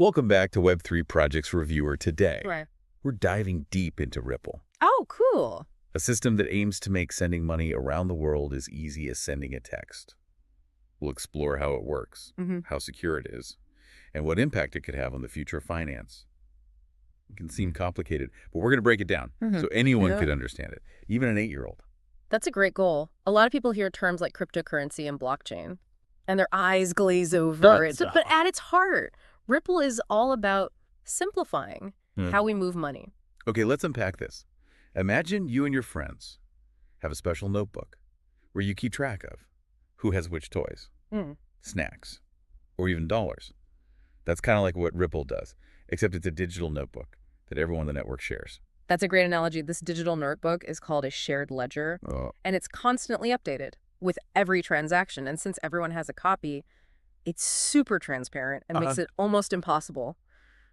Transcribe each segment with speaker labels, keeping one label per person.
Speaker 1: Welcome back to Web3 Projects Reviewer. Today,
Speaker 2: Right.
Speaker 1: we're diving deep into Ripple,
Speaker 2: Oh, cool.
Speaker 1: a system that aims to make sending money around the world as easy as sending a text. We'll explore how it works, how secure it is, and what impact it could have on the future of finance. It can seem complicated, but we're going to break it down so anyone could understand it, even an 8-year-old.
Speaker 2: That's a great goal. A lot of people hear terms like cryptocurrency and blockchain, and their eyes glaze over. But at its heart, Ripple is all about simplifying how we move money.
Speaker 1: Okay, let's unpack this. Imagine you and your friends have a special notebook where you keep track of who has which toys, snacks, or even dollars. That's kind of like what Ripple does, except it's a digital notebook that everyone on the network shares.
Speaker 2: That's a great analogy. This digital notebook is called a shared ledger, and it's constantly updated with every transaction. And since everyone has a copy, it's super transparent and makes it almost impossible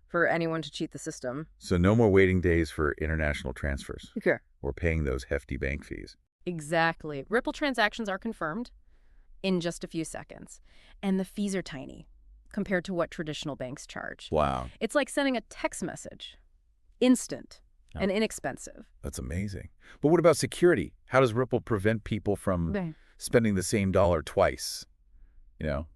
Speaker 2: for anyone to cheat the system.
Speaker 1: So no more waiting days for international transfers
Speaker 2: Sure.
Speaker 1: or paying those hefty bank fees.
Speaker 2: Exactly. Ripple transactions are confirmed in just a few seconds, and the fees are tiny compared to what traditional banks charge.
Speaker 1: Wow.
Speaker 2: It's like sending a text message. Instant and inexpensive.
Speaker 1: That's amazing. But what about security? How does Ripple prevent people from spending the same dollar twice? You know,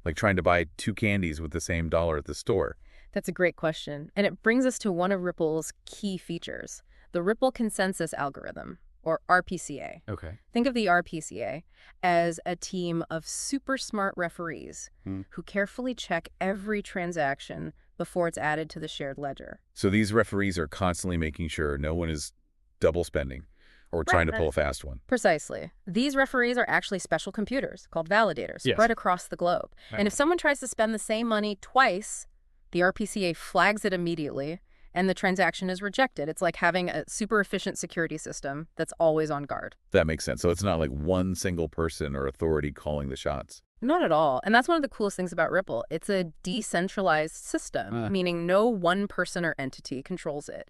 Speaker 1: like trying to buy 2 candies with the same dollar at the store.
Speaker 2: That's a great question. And it brings us to one of Ripple's key features, the Ripple Consensus Algorithm, or RPCA.
Speaker 1: Okay.
Speaker 2: Think of the RPCA as a team of super smart referees who carefully check every transaction before it's added to the shared ledger.
Speaker 1: So these referees are constantly making sure no one is double spending or trying to pull a fast one.
Speaker 2: Precisely. These referees are actually special computers called validators spread across the globe. And if someone tries to spend the same money twice, the RPCA flags it immediately and the transaction is rejected. It's like having a super efficient security system that's always on guard.
Speaker 1: That makes sense. So it's not like one single person or authority calling the shots.
Speaker 2: Not at all. And that's one of the coolest things about Ripple. It's a decentralized system, meaning no one person or entity controls it.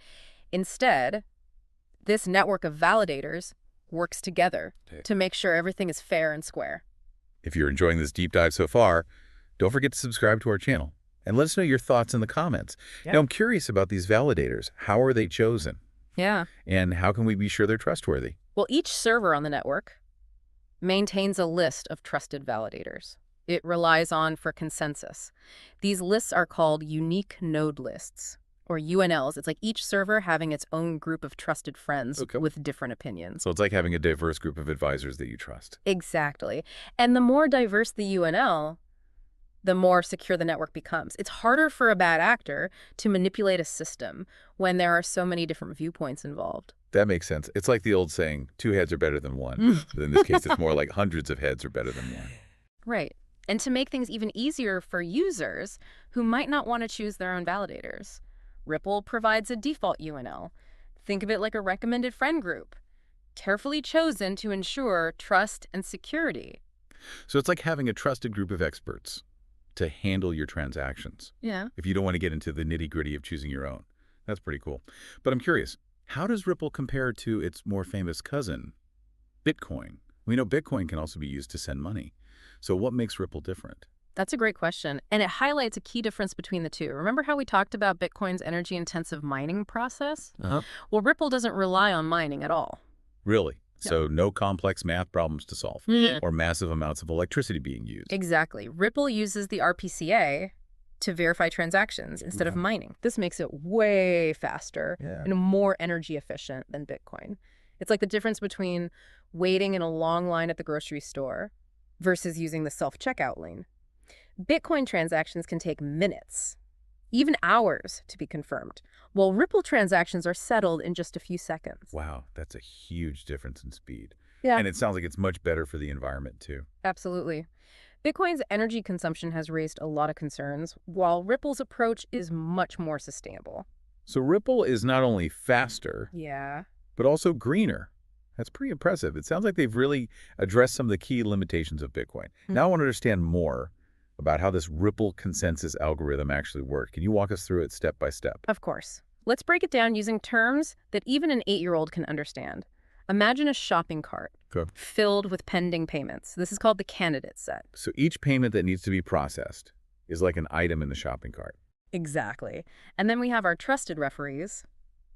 Speaker 2: Instead, this network of validators works together to make sure everything is fair and square.
Speaker 1: If you're enjoying this deep dive so far, don't forget to subscribe to our channel and let us know your thoughts in the comments. Now, I'm curious about these validators. How are they chosen? And how can we be sure they're trustworthy?
Speaker 2: Well, each server on the network maintains a list of trusted validators it relies on for consensus. These lists are called unique node lists, or UNLs. It's like each server having its own group of trusted friends with different opinions.
Speaker 1: So it's like having a diverse group of advisors that you trust.
Speaker 2: Exactly. And the more diverse the UNL, the more secure the network becomes. It's harder for a bad actor to manipulate a system when there are so many different viewpoints involved.
Speaker 1: That makes sense. It's like the old saying, 2 heads are better than one. But in this case, it's more like hundreds of heads are better than one.
Speaker 2: Right. And to make things even easier for users who might not want to choose their own validators, Ripple provides a default UNL. Think of it like a recommended friend group, carefully chosen to ensure trust and security.
Speaker 1: So it's like having a trusted group of experts to handle your transactions. If you don't want to get into the nitty-gritty of choosing your own. That's pretty cool. But I'm curious, how does Ripple compare to its more famous cousin, Bitcoin? We know Bitcoin can also be used to send money. So what makes Ripple different?
Speaker 2: That's a great question, and it highlights a key difference between the two. Remember how we talked about Bitcoin's energy-intensive mining process? Well, Ripple doesn't rely on mining at all.
Speaker 1: Really? So no complex math problems to solve or massive amounts of electricity being used.
Speaker 2: Exactly. Ripple uses the RPCA to verify transactions instead of mining. This makes it way faster and more energy efficient than Bitcoin. It's like the difference between waiting in a long line at the grocery store versus using the self-checkout lane. Bitcoin transactions can take minutes, even hours, to be confirmed, while Ripple transactions are settled in just a few seconds.
Speaker 1: Wow, that's a huge difference in speed.
Speaker 2: Yeah.
Speaker 1: And it sounds like it's much better for the environment, too.
Speaker 2: Absolutely. Bitcoin's energy consumption has raised a lot of concerns, while Ripple's approach is much more sustainable.
Speaker 1: So Ripple is not only faster, but also greener. That's pretty impressive. It sounds like they've really addressed some of the key limitations of Bitcoin. Now I want to understand more about how this Ripple consensus algorithm actually worked. Can you walk us through it step by step?
Speaker 2: Of course. Let's break it down using terms that even an 8-year-old can understand. Imagine a shopping cart filled with pending payments. This is called the candidate set.
Speaker 1: So each payment that needs to be processed is like an item in the shopping cart.
Speaker 2: Exactly. And then we have our trusted referees,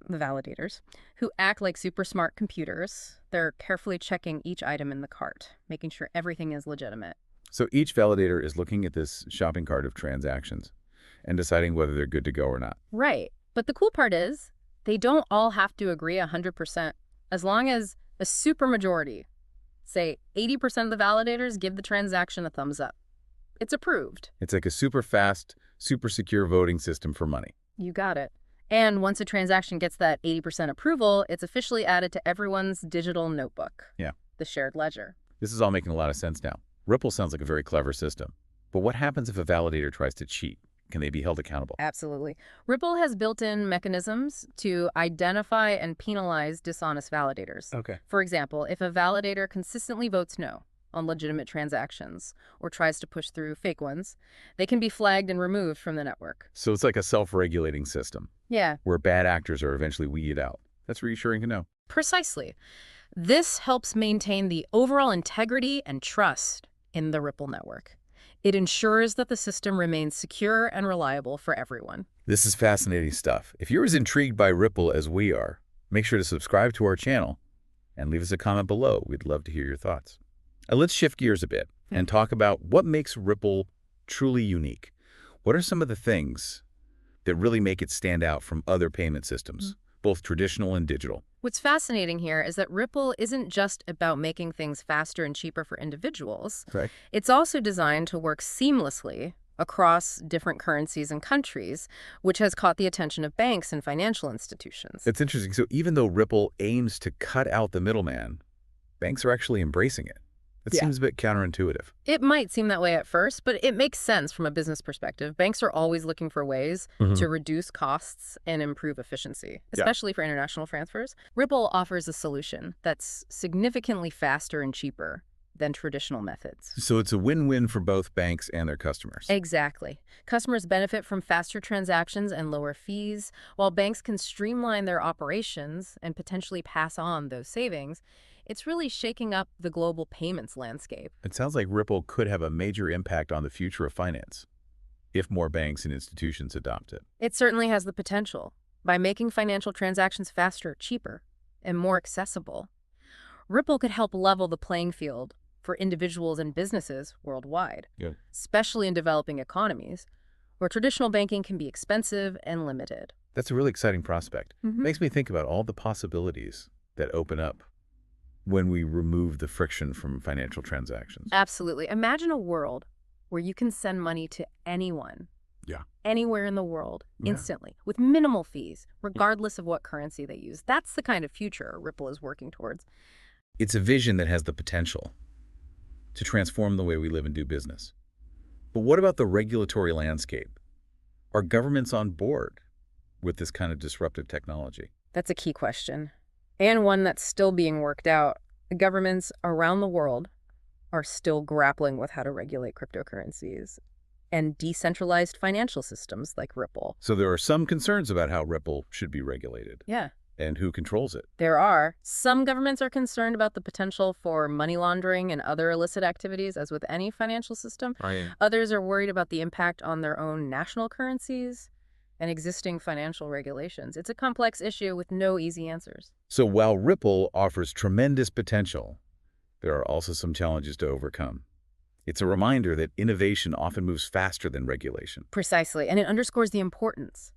Speaker 2: the validators, who act like super smart computers. They're carefully checking each item in the cart, making sure everything is legitimate.
Speaker 1: So each validator is looking at this shopping cart of transactions and deciding whether they're good to go or not.
Speaker 2: Right. But the cool part is, they don't all have to agree 100%. As long as a supermajority, say 80% of the validators, give the transaction a thumbs up, it's approved.
Speaker 1: It's like a super fast, super secure voting system for money.
Speaker 2: You got it. And once a transaction gets that 80% approval, it's officially added to everyone's digital notebook.
Speaker 1: Yeah.
Speaker 2: The shared ledger.
Speaker 1: This is all making a lot of sense now. Ripple sounds like a very clever system. But what happens if a validator tries to cheat? Can they be held accountable?
Speaker 2: Absolutely. Ripple has built-in mechanisms to identify and penalize dishonest validators.
Speaker 1: Okay.
Speaker 2: For example, if a validator consistently votes no on legitimate transactions or tries to push through fake ones, they can be flagged and removed from the network.
Speaker 1: So it's like a self-regulating system.
Speaker 2: Yeah.
Speaker 1: Where bad actors are eventually weeded out. That's reassuring to know.
Speaker 2: Precisely. This helps maintain the overall integrity and trust in the Ripple network. It ensures that the system remains secure and reliable for everyone.
Speaker 1: This is fascinating stuff. If you're as intrigued by Ripple as we are, make sure to subscribe to our channel and leave us a comment below. We'd love to hear your thoughts. Let's shift gears a bit and talk about what makes Ripple truly unique. What are some of the things that really make it stand out from other payment systems, both traditional and digital?
Speaker 2: What's fascinating here is that Ripple isn't just about making things faster and cheaper for individuals.
Speaker 1: Right.
Speaker 2: It's also designed to work seamlessly across different currencies and countries, which has caught the attention of banks and financial institutions.
Speaker 1: It's interesting. So even though Ripple aims to cut out the middleman, banks are actually embracing it. It seems a bit counterintuitive.
Speaker 2: It might seem that way at first, but it makes sense from a business perspective. Banks are always looking for ways to reduce costs and improve efficiency, especially for international transfers. Ripple offers a solution that's significantly faster and cheaper than traditional methods.
Speaker 1: So it's a win-win for both banks and their customers.
Speaker 2: Exactly. Customers benefit from faster transactions and lower fees, while banks can streamline their operations and potentially pass on those savings. It's really shaking up the global payments landscape.
Speaker 1: It sounds like Ripple could have a major impact on the future of finance if more banks and institutions adopt it.
Speaker 2: It certainly has the potential. By making financial transactions faster, cheaper, and more accessible, Ripple could help level the playing field for individuals and businesses worldwide, especially in developing economies, where traditional banking can be expensive and limited.
Speaker 1: That's a really exciting prospect. Makes me think about all the possibilities that open up when we remove the friction from financial transactions.
Speaker 2: Absolutely. Imagine a world where you can send money to anyone, anywhere in the world, instantly, with minimal fees, regardless of what currency they use. That's the kind of future Ripple is working towards.
Speaker 1: It's a vision that has the potential to transform the way we live and do business. But what about the regulatory landscape? Are governments on board with this kind of disruptive technology?
Speaker 2: That's a key question, and one that's still being worked out. The governments around the world are still grappling with how to regulate cryptocurrencies and decentralized financial systems like Ripple.
Speaker 1: So there are some concerns about how Ripple should be regulated.
Speaker 2: Yeah.
Speaker 1: And who controls it?
Speaker 2: There are. Some governments are concerned about the potential for money laundering and other illicit activities, as with any financial system. Others are worried about the impact on their own national currencies and existing financial regulations. It's a complex issue with no easy answers.
Speaker 1: So while Ripple offers tremendous potential, there are also some challenges to overcome. It's a reminder that innovation often moves faster than regulation.
Speaker 2: Precisely, and it underscores the importance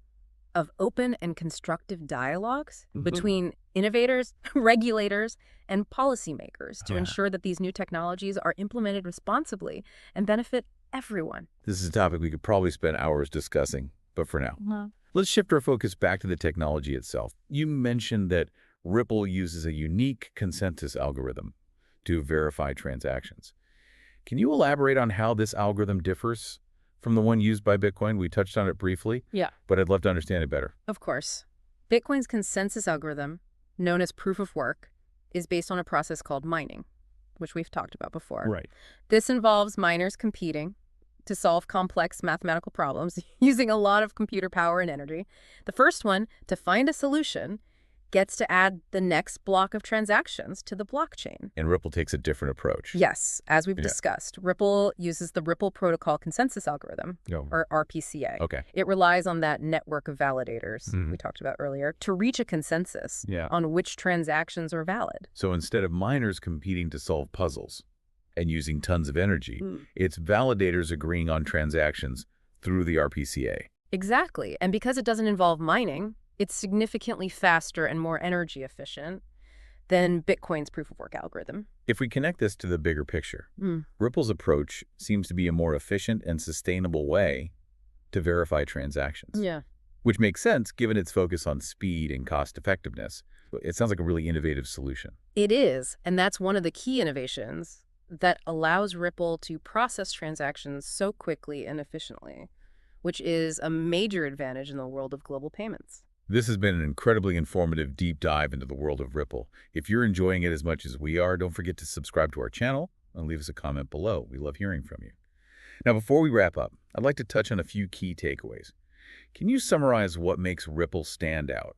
Speaker 2: of open and constructive dialogues between innovators, regulators, and policymakers to ensure that these new technologies are implemented responsibly and benefit everyone.
Speaker 1: This is a topic we could probably spend hours discussing, but for now, let's shift our focus back to the technology itself. You mentioned that Ripple uses a unique consensus algorithm to verify transactions. Can you elaborate on how this algorithm differs from the one used by Bitcoin? We touched on it briefly, but I'd love to understand it better.
Speaker 2: Of course. Bitcoin's consensus algorithm, known as proof of work, is based on a process called mining, which we've talked about before. This involves miners competing to solve complex mathematical problems using a lot of computer power and energy. The first one to find a solution gets to add the next block of transactions to the blockchain.
Speaker 1: And Ripple takes a different approach.
Speaker 2: Yes, as we've discussed, Ripple uses the Ripple Protocol Consensus Algorithm, or RPCA.
Speaker 1: Okay.
Speaker 2: It relies on that network of validators we talked about earlier to reach a consensus on which transactions are valid.
Speaker 1: So instead of miners competing to solve puzzles and using tons of energy, it's validators agreeing on transactions through the RPCA.
Speaker 2: Exactly. And because it doesn't involve mining, it's significantly faster and more energy efficient than Bitcoin's proof-of-work algorithm.
Speaker 1: If we connect this to the bigger picture, Ripple's approach seems to be a more efficient and sustainable way to verify transactions.
Speaker 2: Yeah.
Speaker 1: Which makes sense given its focus on speed and cost effectiveness. It sounds like a really innovative solution.
Speaker 2: It is, and that's one of the key innovations that allows Ripple to process transactions so quickly and efficiently, which is a major advantage in the world of global payments.
Speaker 1: This has been an incredibly informative deep dive into the world of Ripple. If you're enjoying it as much as we are, don't forget to subscribe to our channel and leave us a comment below. We love hearing from you. Now, before we wrap up, I'd like to touch on a few key takeaways. Can you summarize what makes Ripple stand out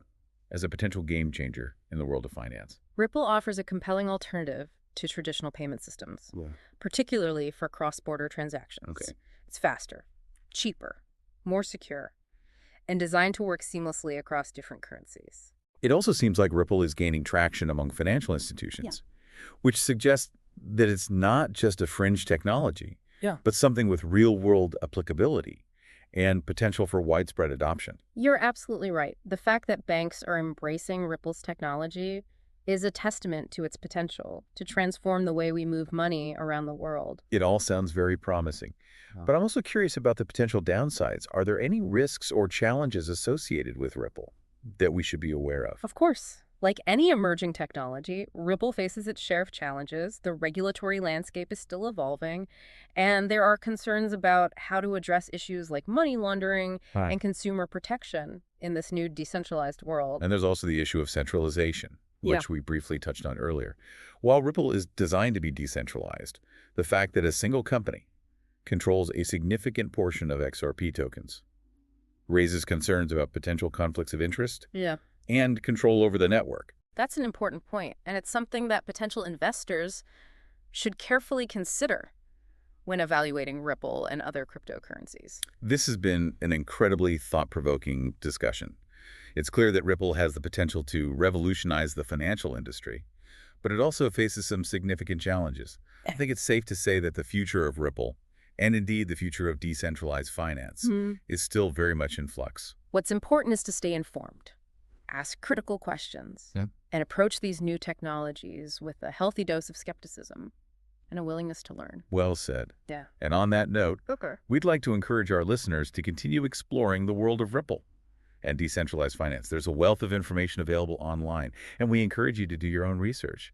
Speaker 1: as a potential game changer in the world of finance?
Speaker 2: Ripple offers a compelling alternative to traditional payment systems, particularly for cross-border transactions. It's faster, cheaper, more secure, and designed to work seamlessly across different currencies.
Speaker 1: It also seems like Ripple is gaining traction among financial institutions, which suggests that it's not just a fringe technology, but something with real-world applicability and potential for widespread adoption.
Speaker 2: You're absolutely right. The fact that banks are embracing Ripple's technology is a testament to its potential to transform the way we move money around the world.
Speaker 1: It all sounds very promising. But I'm also curious about the potential downsides. Are there any risks or challenges associated with Ripple that we should be aware of?
Speaker 2: Of course. Like any emerging technology, Ripple faces its share of challenges. The regulatory landscape is still evolving, and there are concerns about how to address issues like money laundering and consumer protection in this new decentralized world.
Speaker 1: And there's also the issue of centralization, which we briefly touched on earlier. While Ripple is designed to be decentralized, the fact that a single company controls a significant portion of XRP tokens raises concerns about potential conflicts of interest and control over the network.
Speaker 2: That's an important point, and it's something that potential investors should carefully consider when evaluating Ripple and other cryptocurrencies.
Speaker 1: This has been an incredibly thought-provoking discussion. It's clear that Ripple has the potential to revolutionize the financial industry, but it also faces some significant challenges. I think it's safe to say that the future of Ripple, and indeed the future of decentralized finance, is still very much in flux.
Speaker 2: What's important is to stay informed, ask critical questions, and approach these new technologies with a healthy dose of skepticism and a willingness to learn.
Speaker 1: Well said. And on that note, we'd like to encourage our listeners to continue exploring the world of Ripple and decentralized finance. There's a wealth of information available online, and we encourage you to do your own research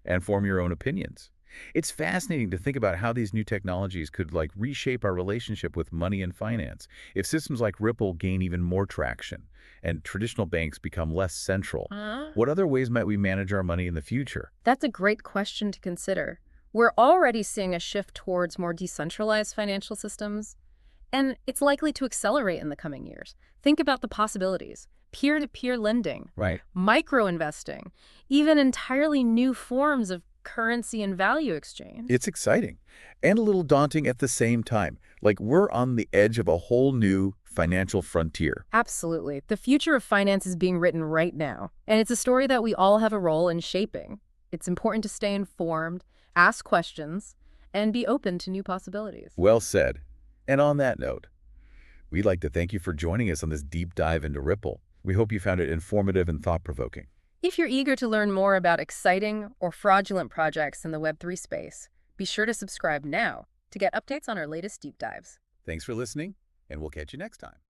Speaker 1: and form your own opinions. It's fascinating to think about how these new technologies could reshape our relationship with money and finance. If systems like Ripple gain even more traction and traditional banks become less central, what other ways might we manage our money in the future?
Speaker 2: That's a great question to consider. We're already seeing a shift towards more decentralized financial systems, and it's likely to accelerate in the coming years. Think about the possibilities. Peer-to-peer lending, micro-investing, even entirely new forms of currency and value exchange.
Speaker 1: It's exciting and a little daunting at the same time. We're on the edge of a whole new financial frontier.
Speaker 2: Absolutely. The future of finance is being written right now, and it's a story that we all have a role in shaping. It's important to stay informed, ask questions, and be open to new possibilities.
Speaker 1: Well said. And on that note, we'd like to thank you for joining us on this deep dive into Ripple. We hope you found it informative and thought-provoking.
Speaker 2: If you're eager to learn more about exciting or fraudulent projects in the Web3 space, be sure to subscribe now to get updates on our latest deep dives.
Speaker 1: Thanks for listening, and we'll catch you next time.